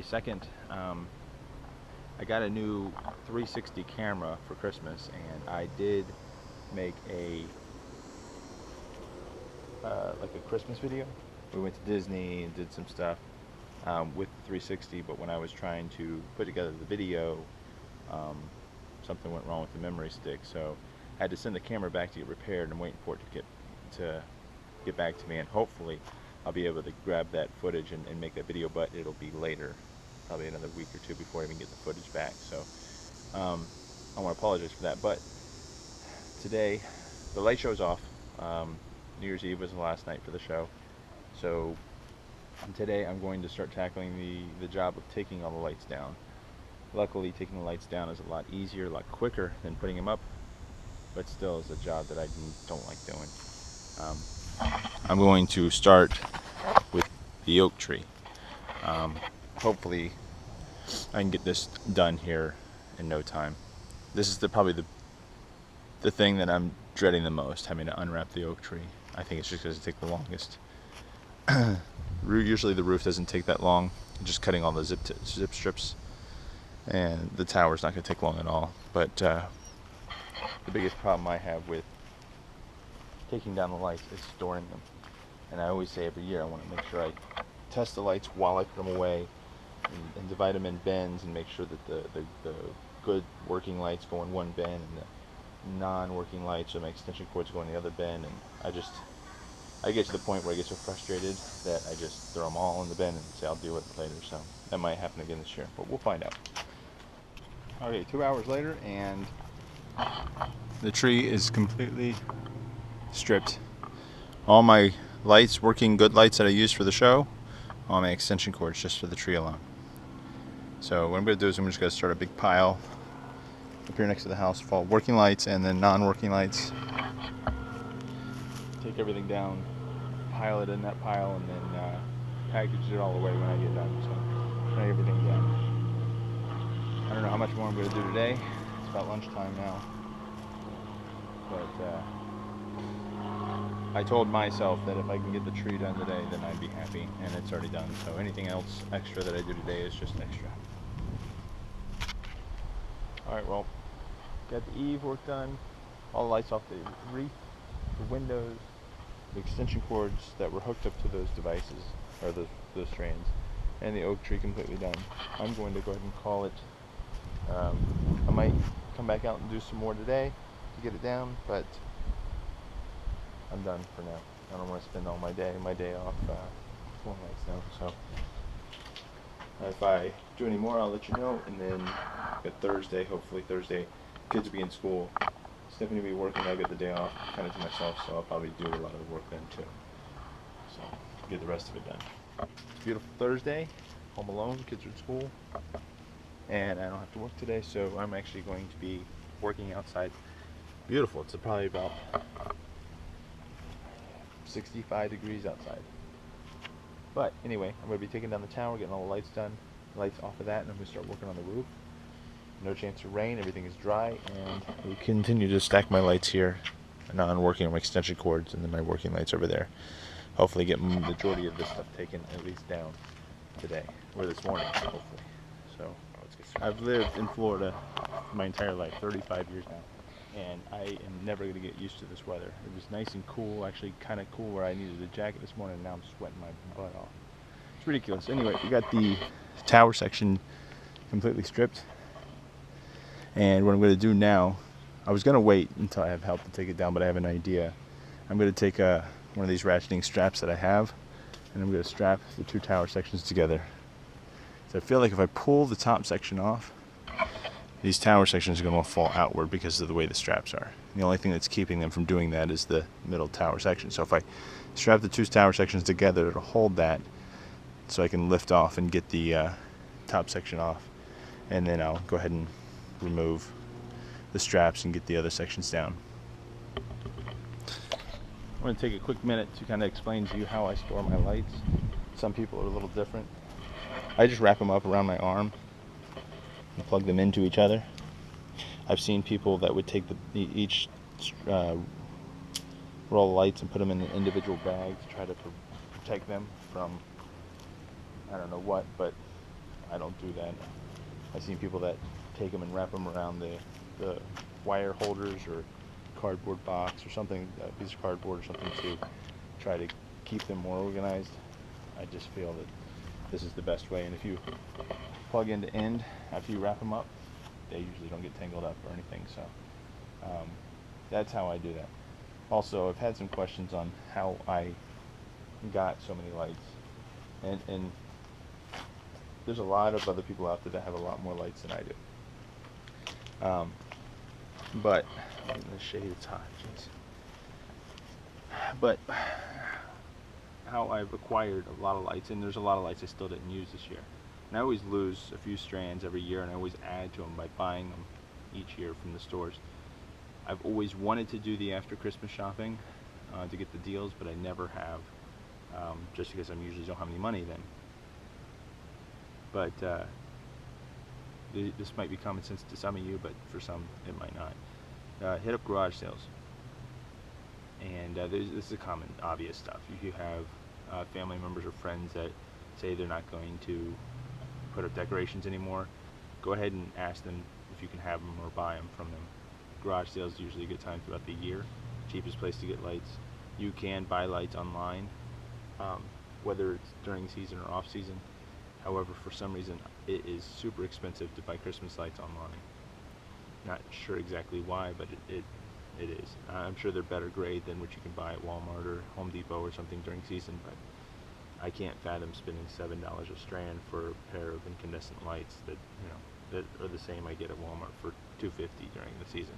2nd. I got a new 360 camera for Christmas, and I did make a like a Christmas video. We went to Disney and did some stuff with the 360, but when I was trying to put together the video, something went wrong with the memory stick, so I had to send the camera back to get repaired, and I'm waiting for it to get back to me, and hopefully I'll be able to grab that footage and make that video, but it'll be later, probably another week or two before I even get the footage back. So I want to apologize for that. But today the light show's off. New Year's Eve was the last night for the show, so today I'm going to start tackling the job of taking all the lights down. Luckily, taking the lights down is a lot easier, a lot quicker than putting them up, but still is a job that I don't like doing. I'm going to start with the oak tree. Hopefully I can get this done here in no time. This is probably the thing that I'm dreading the most, having to unwrap the oak tree. I think it's just because it takes the longest. Usually the roof doesn't take that long, just cutting all the zip strips, and the tower's not going to take long at all. But the biggest problem I have with taking down the lights is storing them. And I always say every year I want to make sure I test the lights while I put them away, and divide them in bins, and make sure that the good working lights go in one bin, and the non-working lights or my extension cords go in the other bin. And I get to the point where I get so frustrated that I just throw them all in the bin and say I'll deal with it later. So that might happen again this year, but we'll find out. Okay, 2 hours later, and the tree is completely stripped. All my lights, working good lights that I used for the show, all my extension cords just for the tree alone. So what I'm going to do is I'm just going to start a big pile up here next to the house for all working lights and then non-working lights. Take everything down, pile it in that pile, and then package it all away when I get done. So bring everything down. I don't know how much more I'm going to do today. It's about lunchtime now. But I told myself that if I can get the tree done today, then I'd be happy, and it's already done. So anything else extra that I do today is just extra. Alright, well, got the eave work done, all the lights off the wreath, the windows, the extension cords that were hooked up to those devices, or those strands, and the oak tree completely done. I'm going to go ahead and call it. I might come back out and do some more today to get it down, but I'm done for now. I don't want to spend all my day off pulling lights down. So if I do any more, I'll let you know. And then at Thursday, hopefully Thursday, kids will be in school. Stephanie will be working. I'll get the day off kind of to myself, so I'll probably do a lot of the work then too. So get the rest of it done. It's a beautiful Thursday. Home alone. Kids are at school, and I don't have to work today, so I'm actually going to be working outside. Beautiful. It's probably about 65 degrees outside. But anyway, I'm going to be taking down the tower, getting all the lights done, lights off of that, and I'm going to start working on the roof. No chance of rain, everything is dry, and we continue to stack my lights here, non-working on my extension cords, and then my working lights over there. Hopefully get the majority of this stuff taken at least down today, or this morning, hopefully. So let's get started. I've lived in Florida my entire life, 35 years now, and I am never going to get used to this weather. It was nice and cool, actually kind of cool where I needed a jacket this morning, and now I'm sweating my butt off. It's ridiculous. Anyway, we got the tower section completely stripped, and what I'm going to do now, I was going to wait until I have help to take it down, but I have an idea. I'm going to take one of these ratcheting straps that I have, and I'm going to strap the two tower sections together. So I feel like if I pull the top section off, these tower sections are going to fall outward because of the way the straps are. The only thing that's keeping them from doing that is the middle tower section. So if I strap the two tower sections together, it'll hold that so I can lift off and get the top section off. And then I'll go ahead and remove the straps and get the other sections down. I'm going to take a quick minute to kind of explain to you how I store my lights. Some people are a little different. I just wrap them up around my arm and plug them into each other. I've seen people that would take each roll of lights and put them in an individual bag to try to protect them from I don't know what, but I don't do that. I've seen people that take them and wrap them around the wire holders or cardboard box or something, a piece of cardboard or something, to try to keep them more organized. I just feel that this is the best way, and if you plug end to end after you wrap them up, they usually don't get tangled up or anything, so that's how I do that. Also, I've had some questions on how I got so many lights, and there's a lot of other people out there that have a lot more lights than I do. But in the shade, it's hot. Jeez. But how I've acquired a lot of lights, and there's a lot of lights I still didn't use this year. And I always lose a few strands every year, and I always add to them by buying them each year from the stores. I've always wanted to do the after Christmas shopping to get the deals, but I never have, just because I usually don't have any money then. But this might be common sense to some of you, but for some it might not. Hit up garage sales, and this is a common, obvious stuff. If you have family members or friends that say they're not going to put up decorations anymore, go ahead and ask them if you can have them or buy them from them. Garage sales is usually a good time throughout the year. Cheapest place to get lights. You can buy lights online, whether it's during season or off season. However, for some reason, it is super expensive to buy Christmas lights online. Not sure exactly why, but it is. I'm sure they're better grade than what you can buy at Walmart or Home Depot or something during season, but I can't fathom spending $7 a strand for a pair of incandescent lights that are the same I get at Walmart for $2.50 during the season.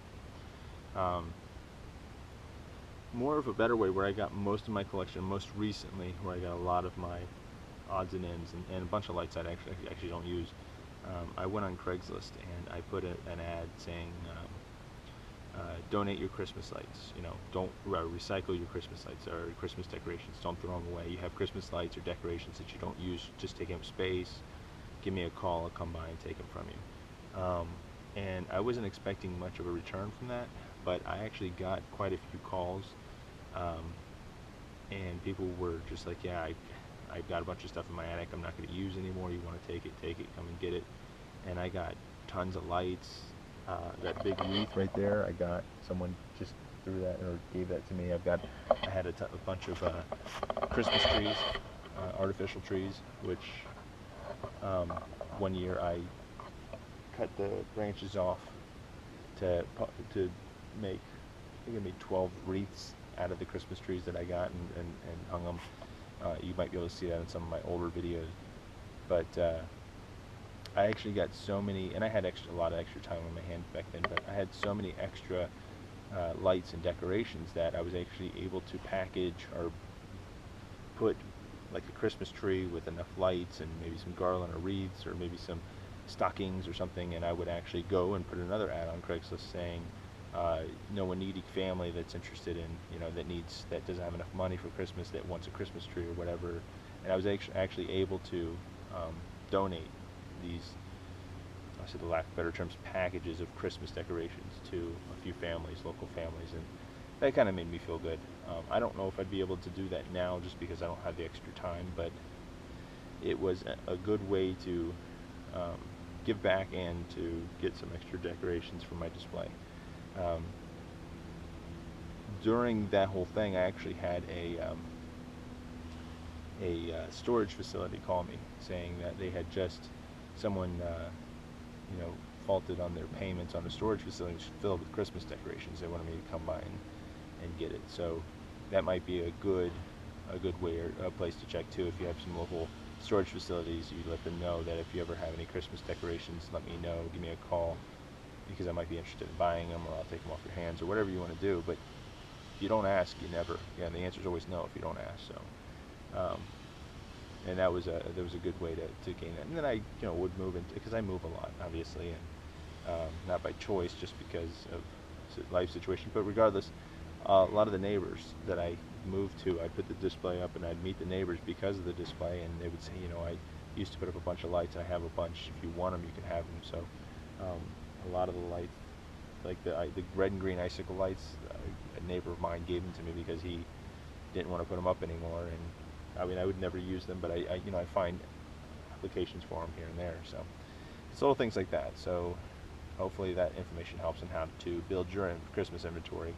More of a better way, where I got most of my collection most recently, where I got a lot of my odds and ends and a bunch of lights I actually don't use. I went on Craigslist and I put an ad saying donate your Christmas lights. Don't recycle your Christmas lights or Christmas decorations. Don't throw them away. You have Christmas lights or decorations that you don't use, just taking up space. Give me a call. I'll come by and take them from you. And I wasn't expecting much of a return from that, but I actually got quite a few calls, and people were just like, yeah, I've got a bunch of stuff in my attic I'm not going to use anymore. You want to take it, come and get it. And I got tons of lights. That big wreath right there, I got someone just threw that or gave that to me. I had a bunch of Christmas trees, artificial trees, which one year I cut the branches off to make, I think I made 12 wreaths out of the Christmas trees that I got and hung them. You might be able to see that in some of my older videos. But I actually got so many, and I had a lot of extra time on my hands back then, but I had so many extra lights and decorations that I was actually able to package or put like a Christmas tree with enough lights and maybe some garland or wreaths or maybe some stockings or something, and I would actually go and put another ad on Craigslist saying, know a needy family that's interested in, that doesn't have enough money for Christmas, that wants a Christmas tree or whatever. And I was actually able to donate these, I said the lack of better terms, packages of Christmas decorations to a few families, local families, and that kind of made me feel good. I don't know if I'd be able to do that now just because I don't have the extra time, but it was a good way to give back and to get some extra decorations for my display. During that whole thing, I actually had a storage facility call me saying that they had just someone faulted on their payments on the storage facility, which was filled with Christmas decorations. They wanted me to come by and get it. So that might be a good way or a place to check too. If you have some local storage facilities, you let them know that if you ever have any Christmas decorations, let me know, give me a call, because I might be interested in buying them, or I'll take them off your hands, or whatever you want to do. But if you don't ask, you never. Yeah, the answer is always no if you don't ask. So, and that was a good way to gain that. And then I would move into, because I move a lot, obviously, and not by choice, just because of life situation. But regardless, a lot of the neighbors that I moved to, I'd put the display up and I'd meet the neighbors because of the display, and they would say, you know, I used to put up a bunch of lights. I have a bunch. If you want them, you can have them. So a lot of the lights, like the red and green icicle lights, a neighbor of mine gave them to me because he didn't want to put them up anymore. And I mean, I would never use them, but I you know, I find applications for them here and there. So it's little things like that. So hopefully that information helps on how to build your Christmas inventory.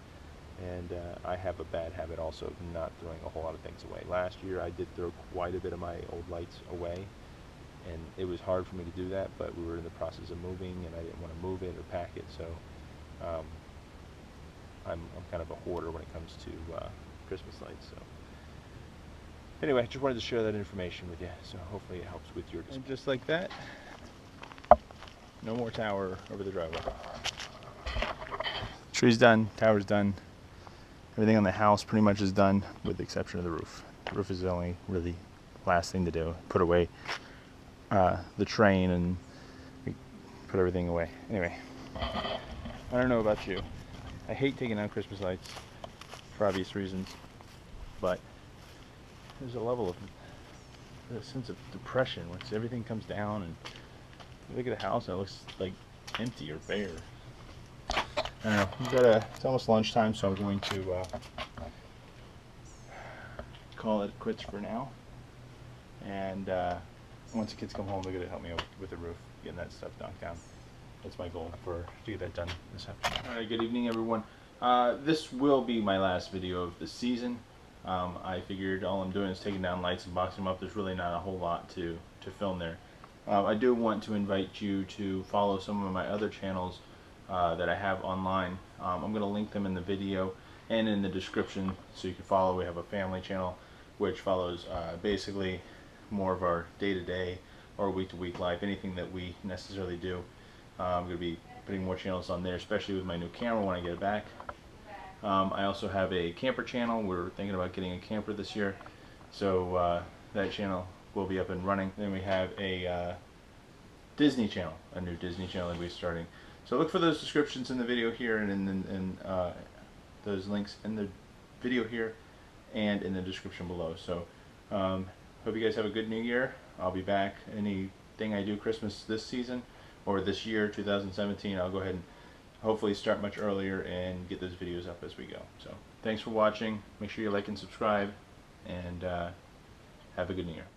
And I have a bad habit also of not throwing a whole lot of things away. Last year I did throw quite a bit of my old lights away, and it was hard for me to do that, but we were in the process of moving and I didn't want to move it or pack it, so I'm kind of a hoarder when it comes to Christmas lights. So anyway, I just wanted to share that information with you, so hopefully it helps with your display. And just like that, no more tower over the driveway. Tree's done, tower's done. Everything on the house pretty much is done, with the exception of the roof. The roof is the only really last thing to do. Put away the train and put everything away. Anyway, I don't know about you. I hate taking down Christmas lights for obvious reasons, but there's a level of a sense of depression once everything comes down and you look at the house and it looks like empty or bare. I don't know. It's almost lunchtime, so I'm going to call it quits for now. And once the kids come home, they're going to help me out with the roof, getting that stuff knocked down. That's my goal to get that done this afternoon. All right, good evening, everyone. This will be my last video of the season. I figured all I'm doing is taking down lights and boxing them up. There's really not a whole lot to film there. I do want to invite you to follow some of my other channels that I have online. I'm going to link them in the video and in the description so you can follow. We have a family channel which follows basically more of our day-to-day or week-to-week life, anything that we necessarily do. I'm going to be putting more channels on there, especially with my new camera when I get it back. I also have a camper channel. We're thinking about getting a camper this year, so that channel will be up and running. Then we have a Disney channel, a new Disney channel that we're starting. So look for those descriptions in the video here and in those links in the video here and in the description below. So hope you guys have a good new year. I'll be back. Anything I do Christmas this season or this year 2017, I'll go ahead and hopefully start much earlier and get those videos up as we go. So thanks for watching. Make sure you like and subscribe, and have a good new year.